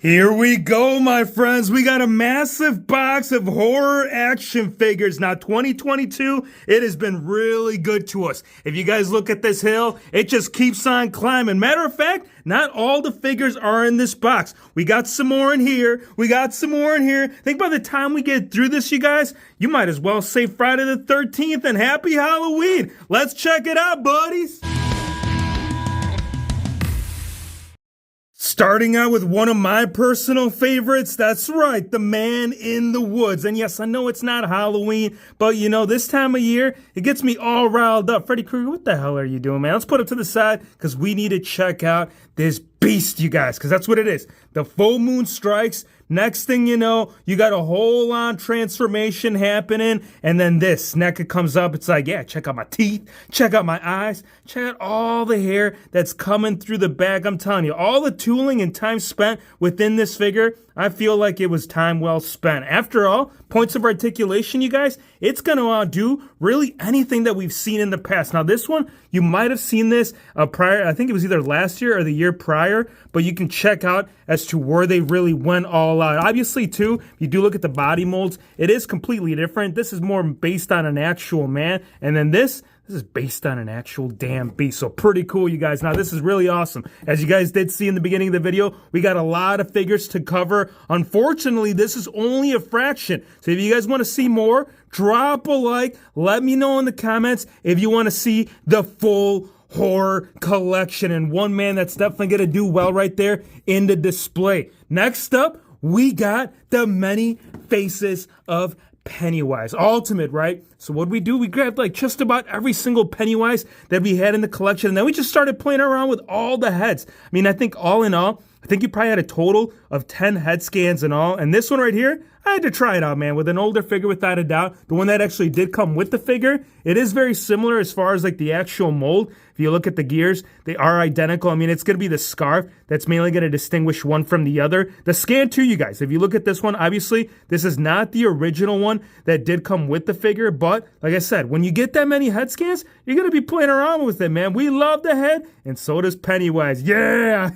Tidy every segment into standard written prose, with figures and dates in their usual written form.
Here we go, my friends. We got a massive box of horror action figures. Now, 2022, it has been really good to us. If you guys look at this hill, it just keeps on climbing. Matter of fact, not all the figures are in this box. We got some more in here. We got some more in here. I think by the time we get through this, you guys, you might as well say Friday the 13th and Happy Halloween. Let's check it out, buddies. Starting out with one of my personal favorites, that's right, the Man in the Woods. And yes, I know it's not Halloween, but you know, this time of year, it gets me all riled up. Freddy Krueger, what the hell are you doing, man? Let's put it to the side, because we need to check out this beast, you guys, because that's what it is. The full moon strikes. Next thing you know, you got a whole on transformation happening, and then this NECA comes up. It's like, yeah, check out my teeth, check out my eyes, check out all the hair that's coming through the bag. I'm telling you, all the tooling and time spent within this figure, I feel like it was time well spent. After all, points of articulation, you guys, it's going to outdo really anything that we've seen in the past. Now, this one, you might have seen this prior. I think it was either last year or the year prior, but you can check out as to where they really went all out. Obviously, too, if you do look at the body molds, it is completely different. This is more based on an actual man, and then this is based on an actual damn beast. So pretty cool, you guys. Now, this is really awesome. As you guys did see in the beginning of the video, we got a lot of figures to cover. Unfortunately, this is only a fraction. So if you guys want to see more, drop a like. Let me know in the comments if you want to see the full horror collection. And one man that's definitely going to do well right there in the display. Next up, we got the many faces of Pennywise. Ultimate, right? So what we do, we grabbed like just about every single Pennywise that we had in the collection, and then we just started playing around with all the heads. I mean, I think all in all, I think you probably had a total of 10 head scans and all. And this one right here, I had to try it out, man, with an older figure without a doubt. The one that actually did come with the figure, it is very similar as far as like the actual mold. If you look at the gears, they are identical. I mean, it's going to be the scarf that's mainly going to distinguish one from the other. The scan too, you guys, if you look at this one, obviously, this is not the original one that did come with the figure. But like I said, when you get that many head scans, you're going to be playing around with it, man. We love the head, and so does Pennywise. Yeah!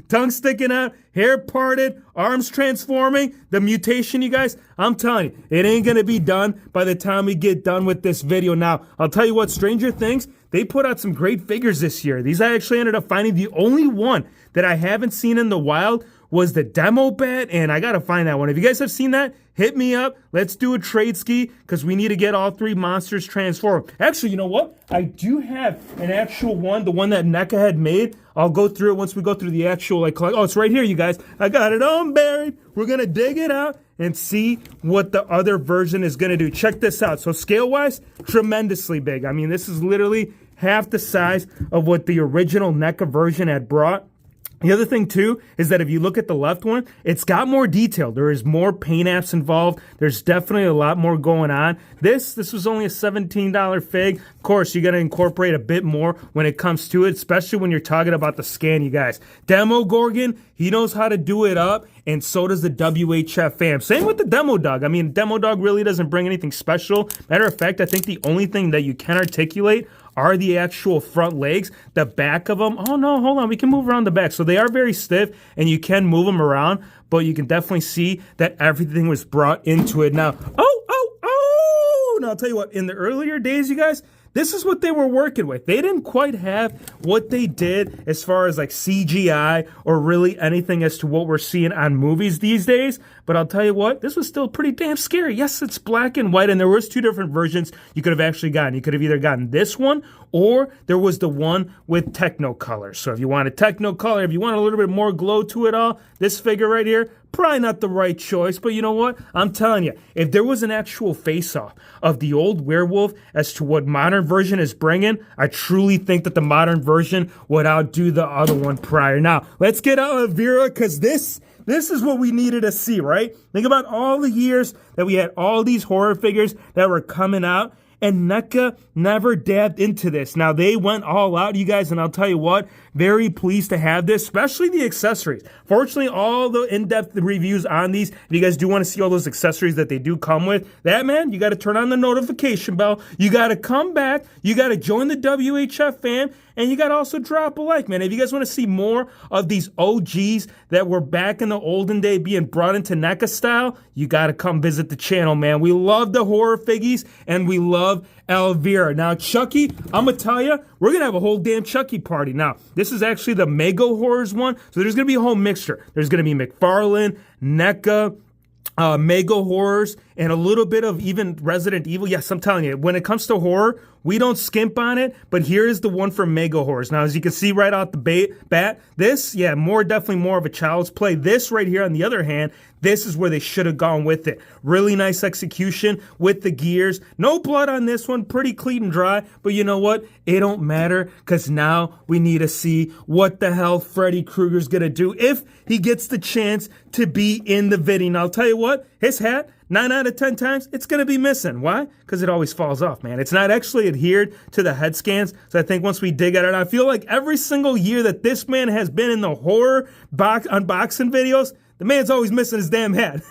Tongue sticking out, hair parted, arms transforming, the mutation, you guys, I'm telling you, it ain't gonna be done by the time we get done with this video. Now, I'll tell you what, Stranger Things, they put out some great figures this year. These I actually ended up finding. The only one that I haven't seen in the wild was the demo bat, and I gotta find that one. If you guys have seen that, hit me up. Let's do a trade ski, because we need to get all three monsters transformed. Actually, you know what? I do have an actual one, the one that NECA had made. I'll go through it once we go through the actual, like, oh, it's right here, you guys. I got it unburied. We're gonna dig it out and see what the other version is gonna do. Check this out. So scale-wise, tremendously big. I mean, this is literally half the size of what the original NECA version had brought. The other thing, too, is that if you look at the left one, it's got more detail. There is more paint apps involved. There's definitely a lot more going on. This was only a $17 fig. Of course, you got to incorporate a bit more when it comes to it, especially when you're talking about the scan, you guys. Demo Gorgon, he knows how to do it up, and so does the WHF fam. Same with the Demo Dog. I mean, Demo Dog really doesn't bring anything special. Matter of fact, I think the only thing that you can articulate are the actual front legs. The back of them, oh no, hold on, we can move around the back. So they are very stiff, and you can move them around, but you can definitely see that everything was brought into it. Now, now I'll tell you what, in the earlier days, you guys, this is what they were working with. They didn't quite have what they did as far as like CGI or really anything as to what we're seeing on movies these days. But I'll tell you what, this was still pretty damn scary. Yes, it's black and white, and there was two different versions you could have actually gotten. You could have either gotten this one, or there was the one with Technicolor. So if you want a Technicolor, if you want a little bit more glow to it all, this figure right here, probably not the right choice, but you know what? I'm telling you, if there was an actual face-off of the old werewolf as to what modern version is bringing, I truly think that the modern version would outdo the other one prior. Now, let's get out of Elvira, because this is what we needed to see, right? Think about all the years that we had all these horror figures that were coming out, and NECA never dabbed into this. Now, they went all out, you guys, and I'll tell you what, very pleased to have this, especially the accessories. Fortunately, all the in-depth reviews on these, if you guys do want to see all those accessories that they do come with, that, man, you got to turn on the notification bell. You got to come back. You got to join the WHF fam. And you got to also drop a like, man. If you guys want to see more of these OGs that were back in the olden day being brought into NECA style, you got to come visit the channel, man. We love the horror figgies, and we love Elvira. Now, Chucky, I'm going to tell you, we're going to have a whole damn Chucky party. Now, this is actually the Mega Horrors one, so there's going to be a whole mixture. There's going to be McFarlane, NECA, Mega Horrors, and a little bit of even Resident Evil. Yes, I'm telling you, when it comes to horror, we don't skimp on it, but here is the one for Mega Horrors. Now, as you can see right out the bat, this, yeah, definitely more of a child's play. This right here, on the other hand, this is where they should have gone with it. Really nice execution with the gears. No blood on this one, pretty clean and dry, but you know what? It don't matter, because now we need to see what the hell Freddy Krueger's gonna do if he gets the chance to be in the video. Now, I'll tell you what, his hat, 9 out of 10 times, it's going to be missing. Why? Because it always falls off, man. It's not actually adhered to the head scans. So I think once we dig at it, I feel like every single year that this man has been in the horror unboxing videos, the man's always missing his damn head.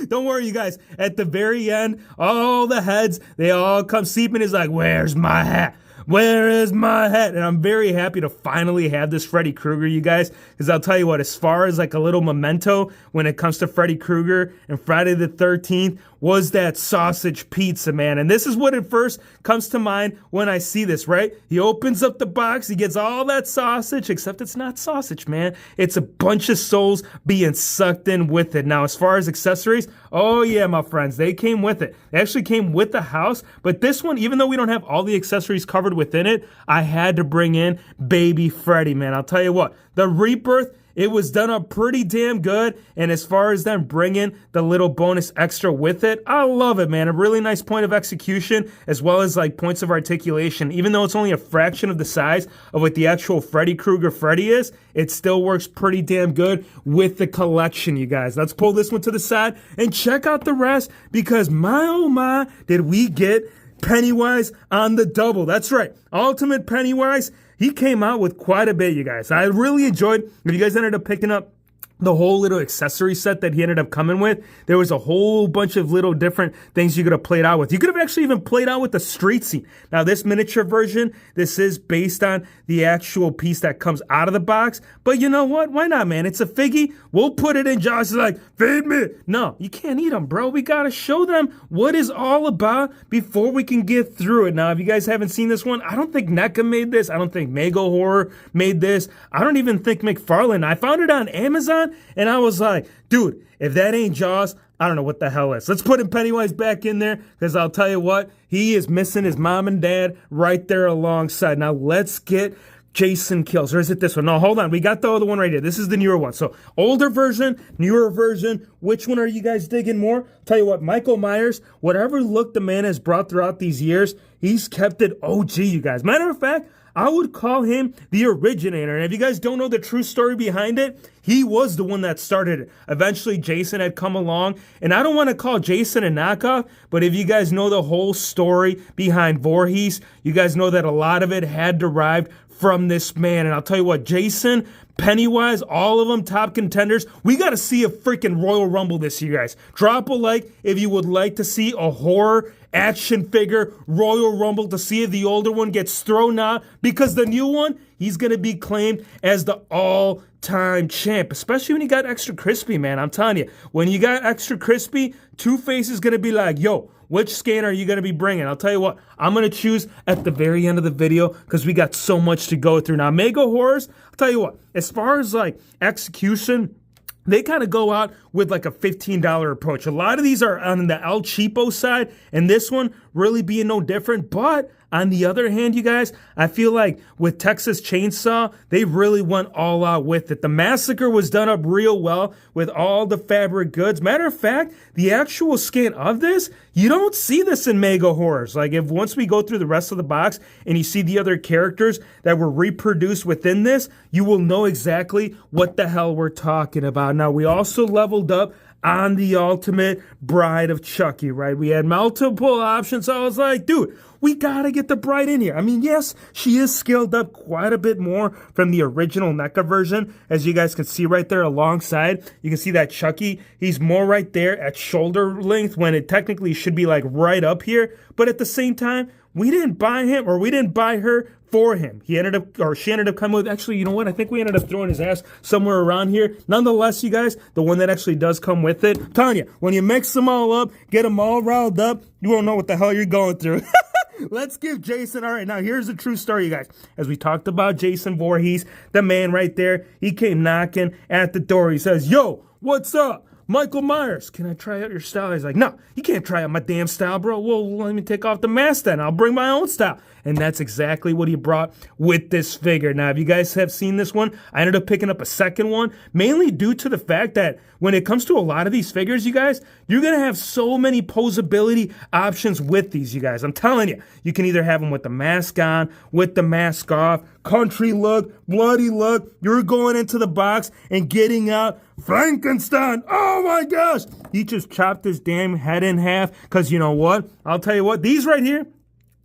Don't worry, you guys. At the very end, all the heads, they all come seeping. He's like, where's my hat? Where is my hat? And I'm very happy to finally have this Freddy Krueger, you guys, because I'll tell you what, as far as like a little memento when it comes to Freddy Krueger and Friday the 13th, was that sausage pizza, man. And this is what at first comes to mind when I see this, right? He opens up the box, he gets all that sausage, except it's not sausage, man. It's a bunch of souls being sucked in with it. Now, as far as accessories, oh yeah, my friends, they came with it. They actually came with the house, but this one, even though we don't have all the accessories covered within it, I had to bring in baby Freddy, man. I'll tell you what, the rebirth, it was done up pretty damn good, and as far as them bringing the little bonus extra with it, I love it, man. A really nice point of execution, as well as like points of articulation. Even though it's only a fraction of the size of what the actual Freddy Krueger Freddy is, it still works pretty damn good with the collection, you guys. Let's pull this one to the side and check out the rest, because my oh my, did we get Pennywise on the double. That's right, Ultimate Pennywise. He came out with quite a bit, you guys. I really enjoyed, if you guys ended up picking up the whole little accessory set that he ended up coming with, there was a whole bunch of little different things you could have played out with. You could have actually even played out with the street scene. Now, this miniature version, this is based on the actual piece that comes out of the box. But you know what? Why not, man? It's a figgy. We'll put it in. Josh is like, feed me. No, you can't eat them, bro. We got to show them what it's all about before we can get through it. Now, if you guys haven't seen this one, I don't think NECA made this. I don't think Mega Horror made this. I don't even think McFarlane. I found it on Amazon. And I was like, dude, if that ain't Jaws, I don't know what the hell is. Let's put Pennywise back in there, because I'll tell you what, he is missing his mom and dad right there alongside. Now let's get Jason Kills. Or is it this one? No, hold on. We got the other one right here. This is the newer one. So older version, newer version. Which one are you guys digging more? Tell you what, Michael Myers, whatever look the man has brought throughout these years, he's kept it OG, you guys. Matter of fact, I would call him the originator. And if you guys don't know the true story behind it, he was the one that started it. Eventually, Jason had come along. And I don't want to call Jason a knockoff, but if you guys know the whole story behind Voorhees, you guys know that a lot of it had derived from this man. And I'll tell you what, Jason, Pennywise, all of them top contenders. We got to see a freaking Royal Rumble this year, guys. Drop a like if you would like to see a horror action figure Royal Rumble, to see if the older one gets thrown out, because the new one, he's going to be claimed as the all-time champ, especially when you got Extra Crispy, man. I'm telling you, when you got Extra Crispy, Two-Face is going to be like, yo, which scan are you going to be bringing? I'll tell you what, I'm going to choose at the very end of the video, because we got so much to go through. Now, Mega Horrors, I'll tell you what, as far as like execution, they kind of go out with like a $15 approach. A lot of these are on the El Cheapo side, and this one really being no different. But on the other hand, you guys, I feel like with Texas Chainsaw, they really went all out with it. The Massacre was done up real well with all the fabric goods. Matter of fact, the actual scan of this, you don't see this in Mega Horrors. Like, if once we go through the rest of the box and you see the other characters that were reproduced within this, you will know exactly what the hell we're talking about. Now, we also leveled up on the ultimate bride of Chucky, right? We had multiple options. So I was like, dude, we gotta get the bride in here. I mean, yes, she is scaled up quite a bit more from the original NECA version, as you guys can see right there alongside. You can see that Chucky, he's more right there at shoulder length when it technically should be like right up here. But at the same time, we didn't buy him, or we didn't buy her for him. She ended up coming with, actually, you know what? I think we ended up throwing his ass somewhere around here. Nonetheless, you guys, the one that actually does come with it, I'm telling you, when you mix them all up, get them all riled up, you won't know what the hell you're going through. Let's give Jason, all right, now here's the true story, you guys. As we talked about Jason Voorhees, the man right there, he came knocking at the door. He says, yo, what's up? Michael Myers, can I try out your style? He's like, no, you can't try out my damn style, bro. Well, let me take off the mask then. I'll bring my own style. And that's exactly what he brought with this figure. Now, if you guys have seen this one, I ended up picking up a second one, mainly due to the fact that when it comes to a lot of these figures, you guys, you're going to have so many posability options with these, you guys. I'm telling you, you can either have them with the mask on, with the mask off, country look, bloody look. You're going into the box and getting out Frankenstein. Oh my gosh. He just chopped his damn head in half because you know what? I'll tell you what, these right here,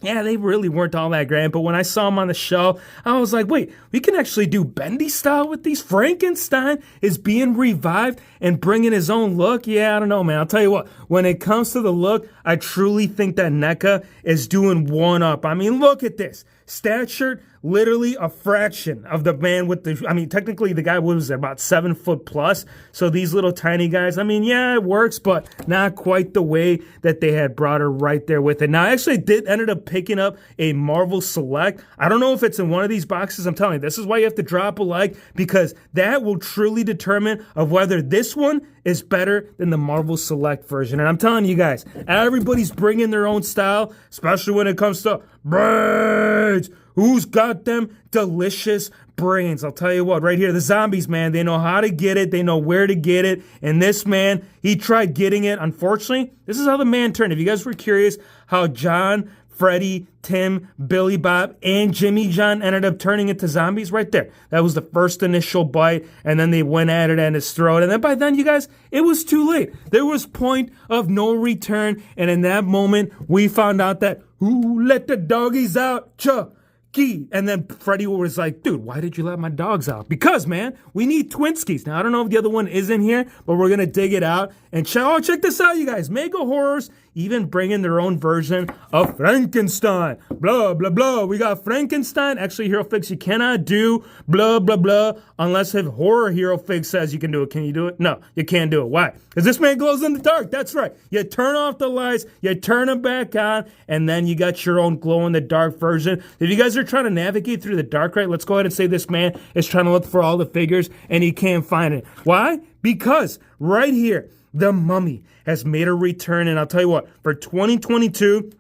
yeah, they really weren't all that grand, but when I saw them on the show, I was like, wait, we can actually do bendy style with these? Frankenstein is being revived and bringing his own look? Yeah, I don't know, man. I'll tell you what, when it comes to the look, I truly think that NECA is doing one up. I mean, look at this. Stature, literally a fraction of the man with the, I mean, technically the guy was about 7 foot plus. So these little tiny guys, I mean, yeah, it works, but not quite the way that they had brought her right there with it. Now, I actually ended up picking up a Marvel Select. I don't know if it's in one of these boxes. I'm telling you, this is why you have to drop a like, because that will truly determine of whether this one is better than the Marvel Select version. And I'm telling you guys, everybody's bringing their own style, especially when it comes to brains. Who's got them delicious brains? I'll tell you what, right here, the zombies, man, they know how to get it. They know where to get it. And this man, he tried getting it. Unfortunately, this is how the man turned. If you guys were curious how John, Freddy, Tim, Billy Bob, and Jimmy John ended up turning into zombies right there. That was the first initial bite, and then they went at it in his throat. And then by then, you guys, it was too late. There was point of no return. And in that moment, we found out that, who let the doggies out? Chucky. And then Freddy was like, dude, why did you let my dogs out? Because, man, we need Twinskies. Now, I don't know if the other one is in here, but we're going to dig it out. And check this out, you guys. Mega Horrors even bringing their own version of Frankenstein. Blah, blah, blah. We got Frankenstein. Actually, Hero Fix, you cannot do blah, blah, blah, unless if Horror Hero Fix says you can do it. Can you do it? No, you can't do it. Why? Because this man glows in the dark. That's right. You turn off the lights, you turn them back on, and then you got your own glow-in-the-dark version. If you guys are trying to navigate through the dark, right, let's go ahead and say this man is trying to look for all the figures, and he can't find it. Why? Because right here, the Mummy has made a return, and I'll tell you what, for 2022,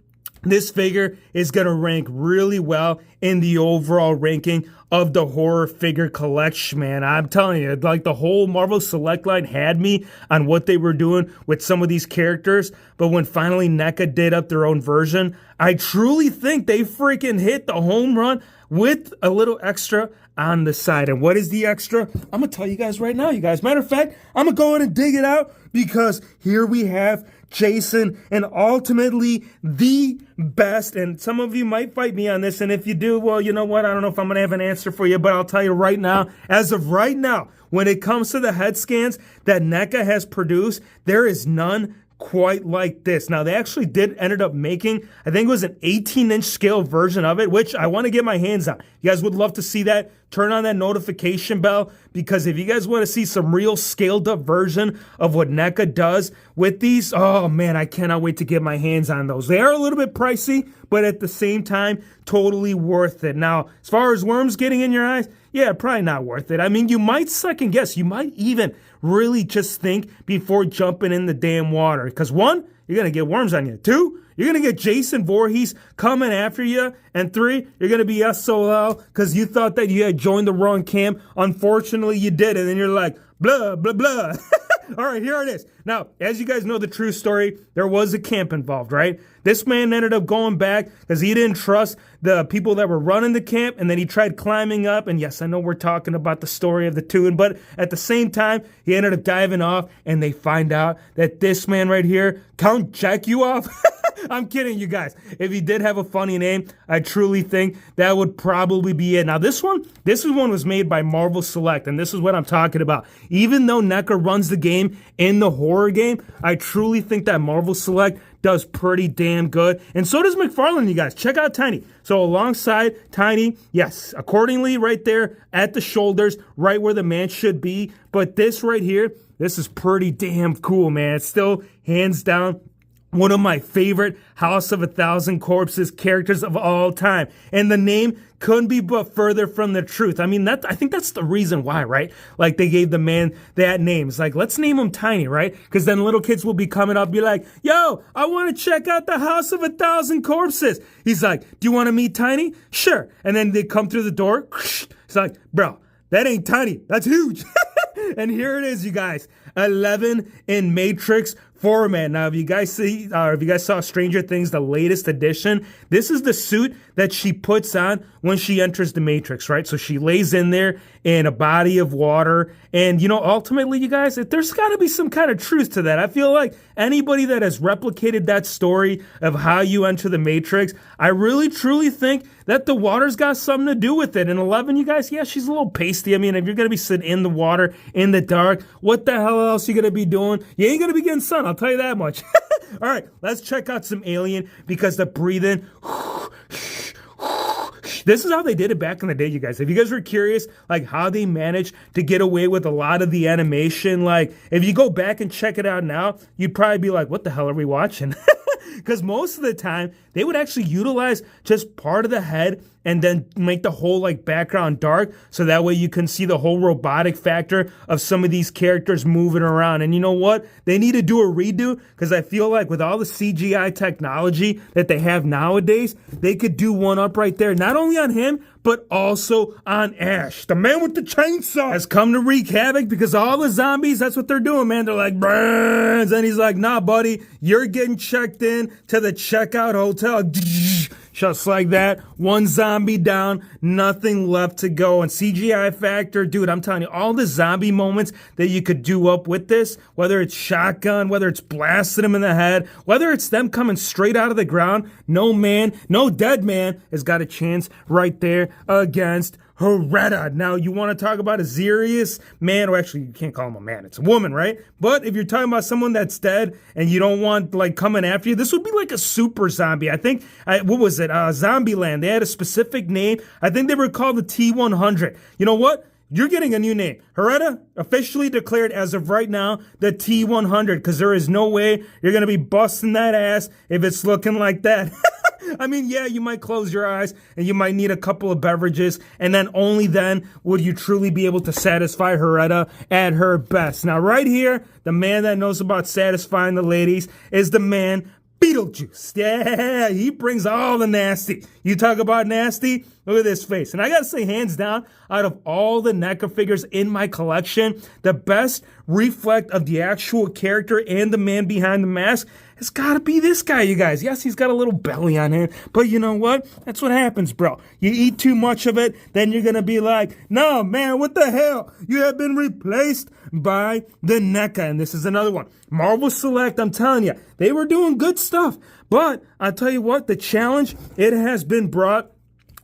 this figure is going to rank really well in the overall ranking of the horror figure collection, man. I'm telling you, like the whole Marvel Select line had me on what they were doing with some of these characters, but when finally NECA did up their own version, I truly think they freaking hit the home run with a little extra on the side. And what is the extra? I'm going to tell you guys right now, you guys. Matter of fact, I'm going to go ahead and dig it out because here we have Jason, and ultimately the best. And some of you might fight me on this, and if you do, well, you know what? I don't know if I'm going to have an answer for you, but I'll tell you right now, as of right now, when it comes to the head scans that NECA has produced, there is none quite like this. Now, they actually ended up making, I think it was an 18-inch scale version of it, which I want to get my hands on. You guys would love to see that. Turn on that notification bell, because if you guys want to see some real scaled up version of what NECA does with these, oh man, I cannot wait to get my hands on those. They are a little bit pricey, but at the same time, totally worth it. Now, as far as worms getting in your eyes, yeah, probably not worth it. I mean, you might second guess. You might even really just think before jumping in the damn water. Because one, you're going to get worms on you. Two, you're going to get Jason Voorhees coming after you. And three, you're going to be SOL because you thought that you had joined the wrong camp. Unfortunately, you did. And then you're like, blah, blah, blah. All right, here it is. Now, as you guys know the true story, there was a camp involved, right? This man ended up going back because he didn't trust the people that were running the camp, and then he tried climbing up. And yes, I know we're talking about the story of the tune, but at the same time, he ended up diving off, and they find out that this man right here, Count Jack you off. I'm kidding, you guys. If he did have a funny name, I truly think that would probably be it. Now, this one was made by Marvel Select, and this is what I'm talking about. Even though NECA runs the game in the horror game, I truly think that Marvel Select does pretty damn good. And so does McFarlane, you guys. Check out Tiny. So alongside Tiny, yes, accordingly right there at the shoulders, right where the man should be. But this right here, this is pretty damn cool, man. It's still hands down one of my favorite House of a Thousand Corpses characters of all time. And the name couldn't be but further from the truth. I mean, I think that's the reason why, right? Like, they gave the man that name. It's like, let's name him Tiny, right? Because then little kids will be coming up and be like, yo, I want to check out the House of a Thousand Corpses. He's like, do you want to meet Tiny? Sure. And then they come through the door. It's like, bro, that ain't Tiny. That's huge. And here it is, you guys. 11 in Matrix format. Now, if you guys saw Stranger Things, the latest edition, this is the suit that she puts on when she enters the Matrix, right? So she lays in there in a body of water. And, ultimately, you guys, there's got to be some kind of truth to that. I feel like anybody that has replicated that story of how you enter the Matrix, I really, truly think that the water's got something to do with it. And 11, you guys, yeah, she's a little pasty. I mean, if you're going to be sitting in the water in the dark, what the hell else are you going to be doing? You ain't going to be getting sun, I'll tell you that much. All right, let's check out some Alien, because the breathing... This is how they did it back in the day, you guys. If you guys were curious, like, how they managed to get away with a lot of the animation, like, if you go back and check it out now, you'd probably be like, what the hell are we watching? Because most of the time, they would actually utilize just part of the head and then make the whole like background dark, so that way you can see the whole robotic factor of some of these characters moving around. And you know what? They need to do a redo, because I feel like with all the CGI technology that they have nowadays, they could do one up right there, not only on him, but also on Ash. The man with the chainsaw has come to wreak havoc, because all the zombies, that's what they're doing, man. They're like, burns. And he's like, nah, buddy, you're getting checked in to the checkout hotel. Just like that, one zombie down, nothing left to go. And CGI factor, dude, I'm telling you, all the zombie moments that you could do up with this, whether it's shotgun, whether it's blasting them in the head, whether it's them coming straight out of the ground, no dead man has got a chance right there against Heretta. Now, you want to talk about a serious man, or actually, you can't call him a man, it's a woman, right? But if you're talking about someone that's dead and you don't want, like, coming after you, this would be like a super zombie. I think, what was it? Zombieland. They had a specific name. I think they were called the T-100. You know what? You're getting a new name. Heretta, officially declared as of right now, the T-100, because there is no way you're going to be busting that ass if it's looking like that. I mean, yeah, you might close your eyes and you might need a couple of beverages, and then only then would you truly be able to satisfy Heretta at her best. Now, right here, the man that knows about satisfying the ladies is the man Beetlejuice. Yeah, he brings all the nasty. You talk about nasty, look at this face. And I gotta say, hands down, out of all the NECA figures in my collection, the best reflect of the actual character and the man behind the mask has gotta be this guy, you guys. Yes, he's got a little belly on him, but you know what? That's what happens, bro. You eat too much of it, then you're gonna be like, no, man, what the hell? You have been replaced by the NECA. And this is another one. Marvel Select, I'm telling you, they were doing good stuff. But I'll tell you what, the challenge, it has been brought.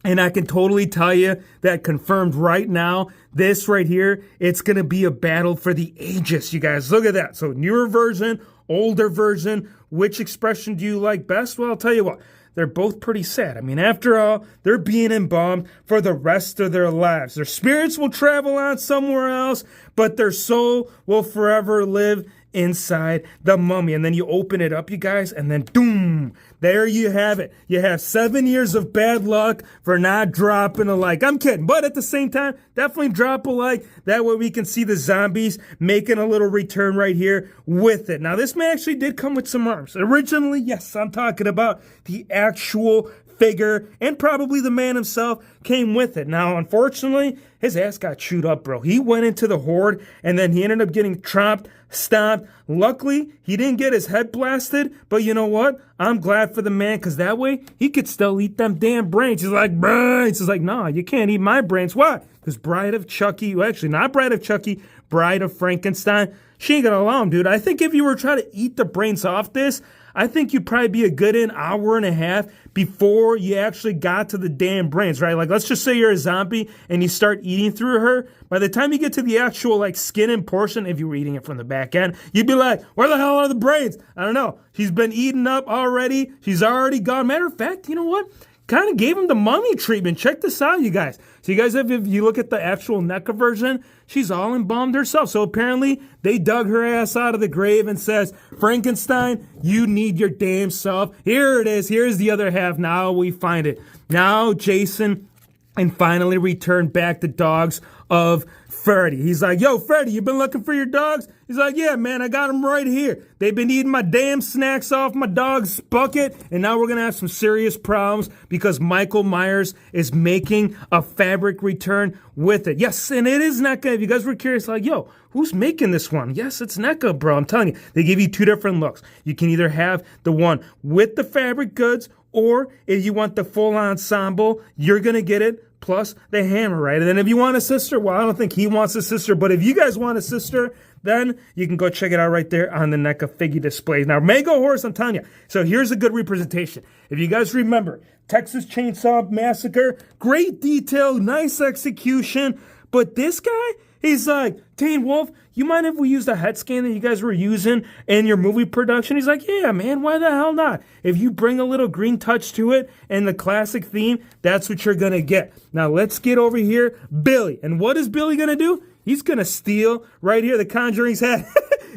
And I can totally tell you that confirmed right now, this right here, it's going to be a battle for the ages, you guys. Look at that. So newer version, older version, which expression do you like best? Well, I'll tell you what, they're both pretty sad. I mean, after all, they're being embalmed for the rest of their lives. Their spirits will travel on somewhere else, but their soul will forever live inside the mummy. And then you open it up, you guys, and then boom, there you have it. You have 7 years of bad luck for not dropping a like. I'm kidding, but at the same time, definitely drop a like. That way we can see the zombies making a little return right here with it. Now, this man actually did come with some arms. Originally, yes, I'm talking about the actual figure, and probably the man himself came with it. Now, unfortunately, his ass got chewed up, bro. He went into the horde, and then he ended up getting chopped, stomped. Luckily, he didn't get his head blasted, but you know what? I'm glad for the man, because that way, he could still eat them damn brains. He's like, brains. He's like, nah, you can't eat my brains. Why? Because Bride of Chucky, well, actually, not Bride of Chucky, Bride of Frankenstein, she ain't gonna allow him, dude. I think if you were trying to eat the brains off this, I think you'd probably be a good hour and a half before you actually got to the damn brains, right? Like, let's just say you're a zombie and you start eating through her. By the time you get to the actual, like, skin and portion, if you were eating it from the back end, you'd be like, where the hell are the brains? I don't know. She's been eaten up already. She's already gone. Matter of fact, you know what? Kind of gave him the mummy treatment. Check this out, you guys. So you guys, if you look at the actual NECA version, she's all embalmed herself. So apparently they dug her ass out of the grave and says, Frankenstein, you need your damn self. Here it is. Here's the other half. Now we find it. Now Jason and finally returned back the dogs of Freddy. He's like, yo, Freddy, you been looking for your dogs? He's like, yeah, man, I got them right here. They've been eating my damn snacks off my dog's bucket, and now we're going to have some serious problems because Michael Myers is making a fabric return with it. Yes, and it is NECA. If you guys were curious, like, yo, who's making this one? Yes, it's NECA, bro. I'm telling you. They give you two different looks. You can either have the one with the fabric goods, or if you want the full ensemble, you're going to get it plus the hammer, right? And then if you want a sister, well, I don't think he wants a sister, but if you guys want a sister, then you can go check it out right there on the NECA figure displays. Now, Mega Horse, I'm telling you. So here's a good representation. If you guys remember, Texas Chainsaw Massacre, great detail, nice execution, but this guy, he's like, Teen Wolf, you mind if we use the head scan that you guys were using in your movie production? He's like, yeah, man, why the hell not? If you bring a little green touch to it and the classic theme, that's what you're going to get. Now, let's get over here, Billy. And what is Billy going to do? He's going to steal right here the Conjuring's hat.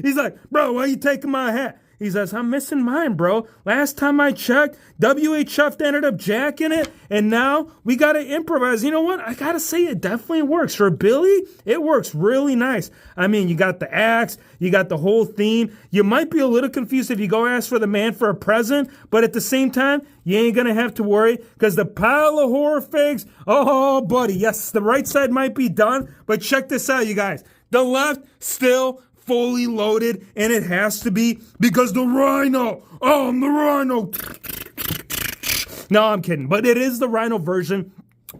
He's like, bro, why are you taking my hat? He says, I'm missing mine, bro. Last time I checked, WHF ended up jacking it, and now we got to improvise. You know what? I got to say, it definitely works. For Billy, it works really nice. I mean, you got the axe, you got the whole theme. You might be a little confused if you go ask for the man for a present, but at the same time, you ain't going to have to worry because the pile of horror figs, oh, buddy, yes, the right side might be done, but check this out, you guys. The left still fully loaded, and it has to be because the Rhino. Oh, I'm the Rhino. No, I'm kidding. But it is the Rhino version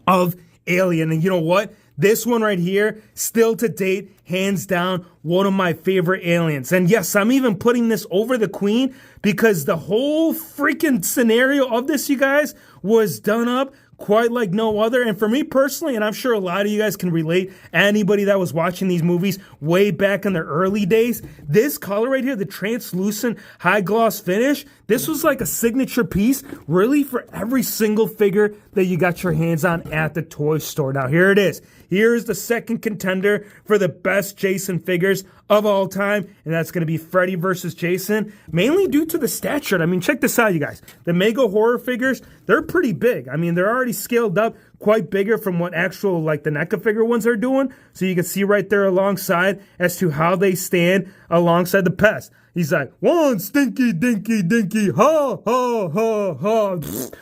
of Alien. And you know what? This one right here, still to date, hands down, one of my favorite aliens. And yes, I'm even putting this over the Queen because the whole freaking scenario of this, you guys, was done up quite like no other. And for me personally, and I'm sure a lot of you guys can relate, anybody that was watching these movies way back in the early days, this color right here, the translucent high gloss finish, this was like a signature piece really for every single figure that you got your hands on at the toy store. Now here it is. Here's the second contender for the best Jason figures of all time, and that's going to be Freddy versus Jason, mainly due to the stature. I mean, check this out, you guys. The Mega Horror figures, they're pretty big. I mean, they're already scaled up quite bigger from what actual, like, the NECA figure ones are doing. So you can see right there alongside as to how they stand alongside the pest. He's like, one stinky, dinky, dinky, ha, ha, ha, ha.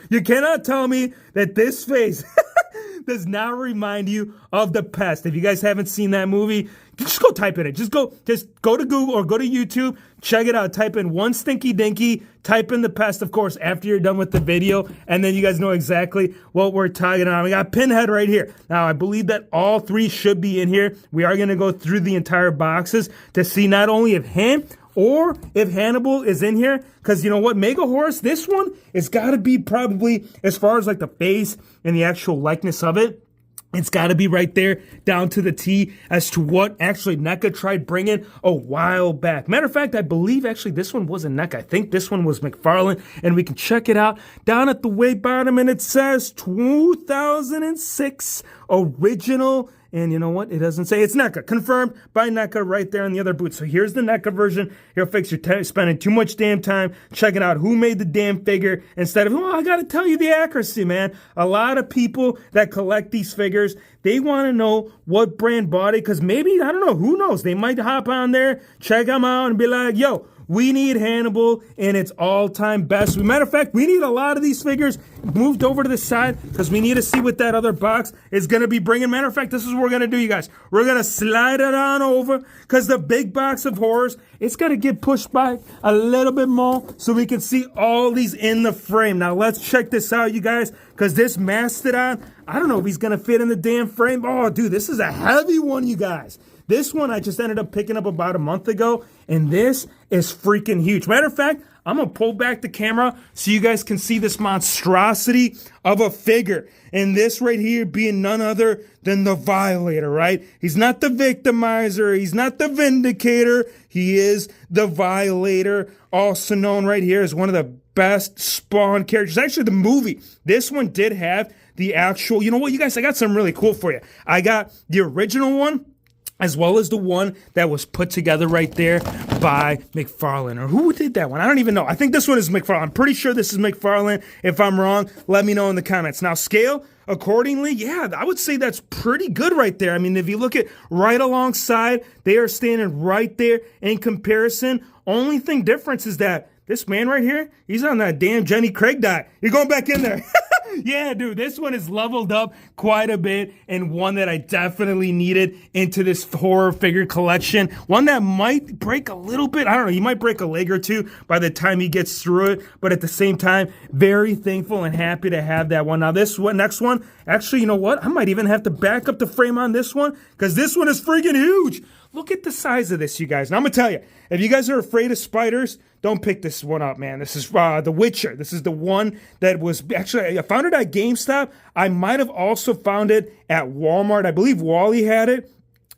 You cannot tell me that this face does not remind you of the pest. If you guys haven't seen that movie, just go type in it. Just go to Google or go to YouTube, check it out. Type in one stinky dinky, type in the pest, of course, after you're done with the video, and then you guys know exactly what we're talking about. We got Pinhead right here. Now, I believe that all three should be in here. We are going to go through the entire boxes to see not only if him or if Hannibal is in here, because you know what, Mega Horse, this one, it's got to be probably, as far as like the face and the actual likeness of it, it's got to be right there down to the T as to what actually NECA tried bringing a while back. Matter of fact, I believe actually this one wasn't NECA. I think this one was McFarlane, and we can check it out down at the way bottom, and it says 2006 original. And you know what? It doesn't say. It's NECA. Confirmed by NECA right there on the other boot. So here's the NECA version. Here, fix you're spending too much damn time checking out who made the damn figure instead of, I got to tell you the accuracy, man. A lot of people that collect these figures, they want to know what brand bought it because maybe, I don't know, who knows? They might hop on there, check them out and be like, yo, We need Hannibal in its all-time best. Matter of fact, we need a lot of these figures moved over to the side because we need to see what that other box is going to be bringing. Matter of fact, this is what we're going to do, you guys. We're going to slide it on over because the big box of horrors, it's going to get pushed back a little bit more so we can see all these in the frame. Now, let's check this out, you guys, because this Mastodon, I don't know if he's going to fit in the damn frame. Oh, dude, this is a heavy one, you guys. This one I just ended up picking up about a month ago, and this is freaking huge. Matter of fact, I'm going to pull back the camera so you guys can see this monstrosity of a figure. And this right here being none other than the Violator, right? He's not the victimizer. He's not the vindicator. He is the Violator, also known right here as one of the best Spawn characters. Actually, the movie, this one did have the actual, you know what, you guys, I got something really cool for you. I got the original one, as well as the one that was put together right there by McFarlane. Or who did that one? I don't even know. I think this one is McFarlane. I'm pretty sure this is McFarlane. If I'm wrong, let me know in the comments. Now, scale accordingly, yeah, I would say that's pretty good right there. I mean, if you look at right alongside, they are standing right there in comparison. Only thing difference is that this man right here, he's on that damn Jenny Craig diet. You're going back in there. Yeah, dude, this one is leveled up quite a bit and one that I definitely needed into this horror figure collection. One that might break a little bit. I don't know, he might break a leg or two by the time he gets through it. But at the same time, very thankful and happy to have that one. Now, this one, next one, actually, you know what? I might even have to back up the frame on this one because this one is freaking huge. Look at the size of this, you guys. Now, I'm going to tell you, if you guys are afraid of spiders, don't pick this one up, man. This is The Witcher. This is the one that was, actually, I found it at GameStop. I might have also found it at Walmart. I believe Wally had it.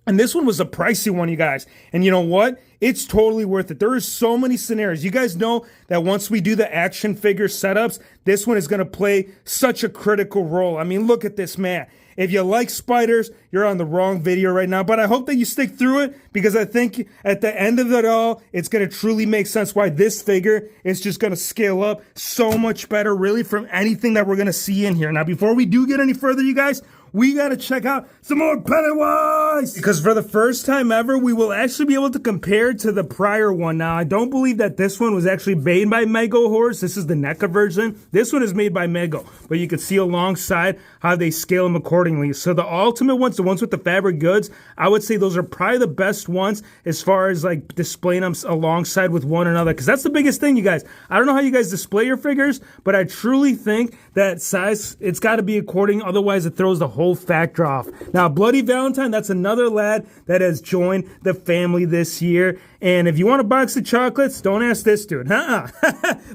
And this one was a pricey one, you guys. And you know what? It's totally worth it. There are so many scenarios. You guys know that once we do the action figure setups, this one is going to play such a critical role. I mean, look at this, man. If you like spiders, you're on the wrong video right now. But I hope that you stick through it because I think at the end of it all, it's going to truly make sense why this figure is just going to scale up so much better, really, from anything that we're going to see in here. Now, before we do get any further, you guys, we got to check out some more Pennywise. Because for the first time ever, we will actually be able to compare to the prior one. Now, I don't believe that this one was actually made by Mego Horrors. This is the NECA version. This one is made by Mego. But you can see alongside how they scale them accordingly. So the ultimate ones, the ones with the fabric goods, I would say those are probably the best ones as far as like displaying them alongside with one another. Because that's the biggest thing, you guys. I don't know how you guys display your figures, but I truly think that size, it's got to be according. Otherwise, it throws the whole factor off. Now, Bloody Valentine, that's another lad that has joined the family this year. And if you want a box of chocolates, don't ask this dude.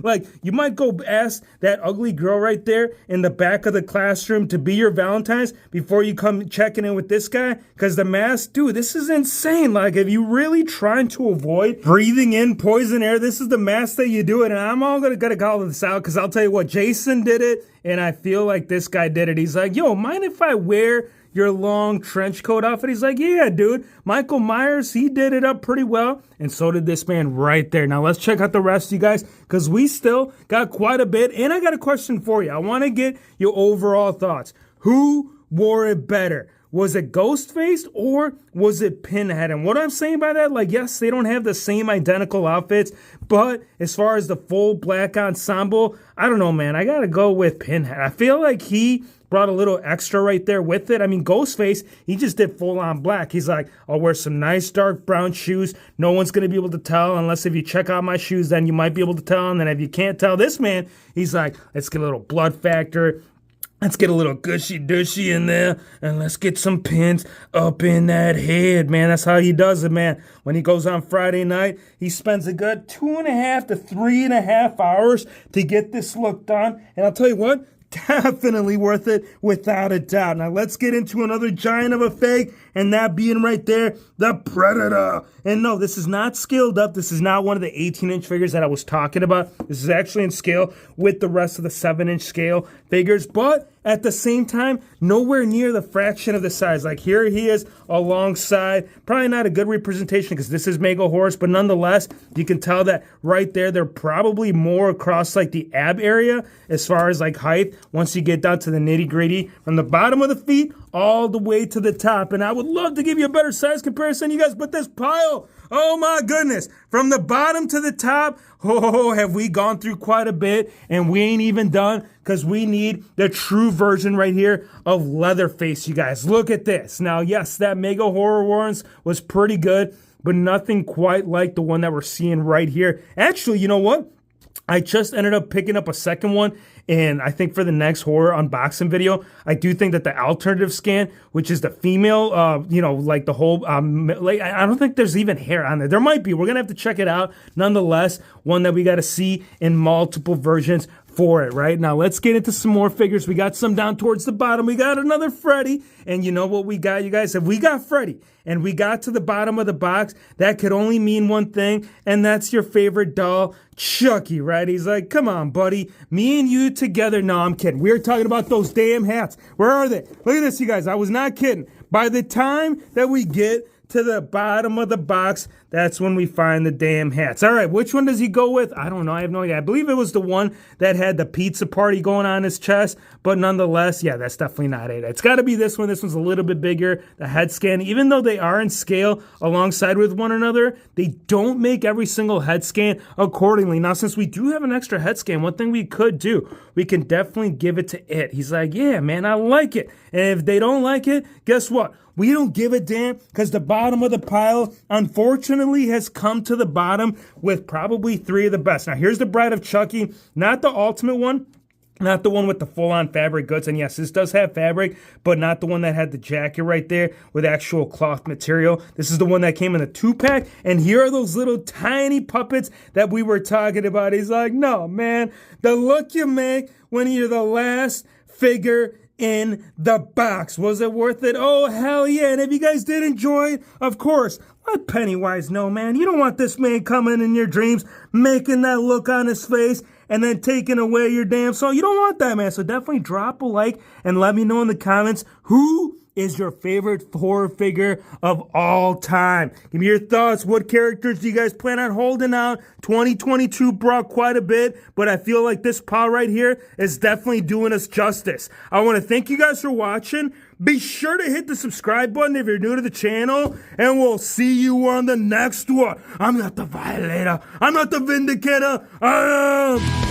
Like, you might go ask that ugly girl right there in the back of the classroom to be your Valentine's before you come checking in with this guy. Because the mask, dude, this is insane. Like, if you really trying to avoid breathing in poison air, this is the mask that you do it. And I'm all gonna call this out because I'll tell you what, Jason did it. And I feel like this guy did it. He's like, yo, mind if I wear your long trench coat outfit? He's like, yeah, dude. Michael Myers, he did it up pretty well. And so did this man right there. Now, let's check out the rest, you guys, because we still got quite a bit. And I got a question for you. I want to get your overall thoughts. Who wore it better? Was it Ghostface or was it Pinhead? And what I'm saying by that, like, yes, they don't have the same identical outfits, but as far as the full black ensemble, I don't know, man. I got to go with Pinhead. I feel like he brought a little extra right there with it. I mean, Ghostface, he just did full on black. He's like, I'll wear some nice dark brown shoes. No one's going to be able to tell unless if you check out my shoes, then you might be able to tell. And then if you can't tell, this man, he's like, let's get a little blood factor. Let's get a little gushy-dushy in there, and let's get some pins up in that head, man. That's how he does it, man. When he goes on Friday night, he spends a good 2.5 to 3.5 hours to get this look done. And I'll tell you what, definitely worth it without a doubt. Now, let's get into another giant of a fake, and that being right there, the Predator. And no, this is not scaled up. This is not one of the 18-inch figures that I was talking about. This is actually in scale with the rest of the 7-inch scale figures, but at the same time, nowhere near the fraction of the size. Like, here he is alongside. Probably not a good representation because this is Mego Horrors, but nonetheless, you can tell that right there, they're probably more across like the ab area as far as like height once you get down to the nitty-gritty from the bottom of the feet all the way to the top. And I would love to give you a better size comparison, you guys, but this pile Oh my goodness. From the bottom to the top, oh, have we gone through quite a bit, and we ain't even done because we need the true version right here of Leatherface, you guys. Look at this. Now, yes, that Mega Horror Warrants was pretty good, but nothing quite like the one that we're seeing right here. Actually, you know what? I just ended up picking up a second one, and I think for the next horror unboxing video, I do think that the alternative scan, which is the female, like the whole, I don't think there's even hair on there. There might be. We're going to have to check it out. Nonetheless, one that we got to see in multiple versions for it, right? Now, let's get into some more figures. We got some down towards the bottom. We got another Freddy, and you know what we got, you guys? If we got Freddy, and we got to the bottom of the box, that could only mean one thing, and that's your favorite doll, Chucky, right? He's like, come on, buddy, me and you together. No, I'm kidding. We were talking about those damn hats. Where are they? Look at this, you guys. I was not kidding. By the time that we get to the bottom of the box, that's when we find the damn hats. All right, which one does he go with? I don't know. I have no idea. I believe it was the one that had the pizza party going on his chest, but nonetheless, yeah, that's definitely not it. It's got to be this one. This one's a little bit bigger. The head scan, even though they are in scale alongside with one another, they don't make every single head scan accordingly. Now, since we do have an extra head scan, one thing we could do, we can definitely give it to it. He's like, yeah, man, I like it. And if they don't like it, guess what? We don't give a damn because the bottom of the pile, unfortunately, has come to the bottom with probably 3 of the best. Now, here's the Bride of Chucky, not the ultimate one, not the one with the full-on fabric goods. And yes, this does have fabric, but not the one that had the jacket right there with actual cloth material. This is the one that came in a 2-pack. And here are those little tiny puppets that we were talking about. He's like, no, man, the look you make when you're the last figure in the box. Was it worth it? Oh, hell yeah. And if you guys did enjoy it, of course, let Pennywise know, man. You don't want this man coming in your dreams, making that look on his face, and then taking away your damn soul. You don't want that, man. So definitely drop a like and let me know in the comments who is your favorite horror figure of all time. Give me your thoughts. What characters do you guys plan on holding out? 2022 brought quite a bit, but I feel like this pile right here is definitely doing us justice. I want to thank you guys for watching. Be sure to hit the subscribe button if you're new to the channel, and we'll see you on the next one. I'm not the Violator. I'm not the Vindicator. I am